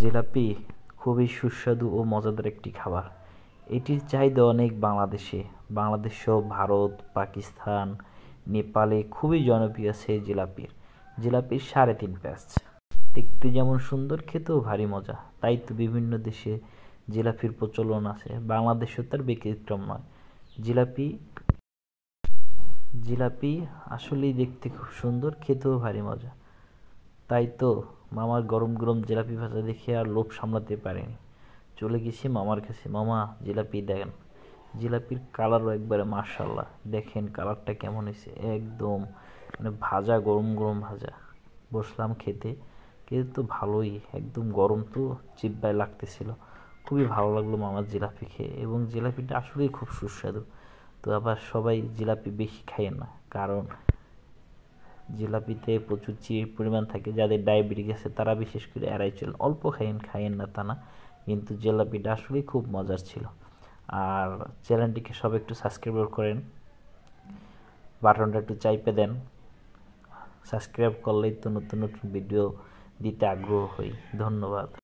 জিলাপি খুবই সুস্বাদু ও মজাদার একটি খাবার। এটির চাহিদা অনেক বাংলাদেশসহ ভারত, পাকিস্তান, নেপালে খুবই জনপ্রিয় সেই জিলাপির 3.5 প্যাঁচ। দেখতে যেমন সুন্দর, খেতেও ভারী মজা। তাই তো বিভিন্ন দেশে জিলাপির প্রচলন আছে, বাংলাদেশেও তার ব্যতিক্রম নয়। জিলাপি জিলাপি আসলেই দেখতে খুব সুন্দর, খেতেও ভারী মজা। তাই তো মামার গরম গরম জিলাপি ভাজা দেখে আর লোভ সামলাতে পারিনি, চলে গেছি মামার কাছে। মামা, জিলাপি দেন। জিলাপির কালারও একবারে মাশাআল্লাহ, দেখেন কালারটা কেমন হয়েছে, একদম মানে ভাজা, গরম গরম ভাজা। বসলাম খেতে, খেতে তো ভালোই, একদম গরম তো জিহ্বায় লাগতেছিল। খুবই ভালো লাগলো মামার জিলাপি খেয়ে, এবং জিলাপিটা আসলেই খুব সুস্বাদু। তো আবার সবাই জিলাপি বেশি খাইয়েন না, কারণ জিলাপিতে প্রচুর চিনির পরিমাণ থাকে। যাদের ডায়াবেটিস আছে তারা বিশেষ করে এড়াই চলেন। অল্প খাইয়েন না তা না, কিন্তু জিলাপিটা আসলেই খুব মজার ছিল। আর চ্যানেলটিকে সব একটু সাবস্ক্রাইব করেন, বাটনটা একটু চাইপে দেন। সাবস্ক্রাইব করলেই তো নতুন নতুন ভিডিও দিতে আগ্রহ হই। ধন্যবাদ।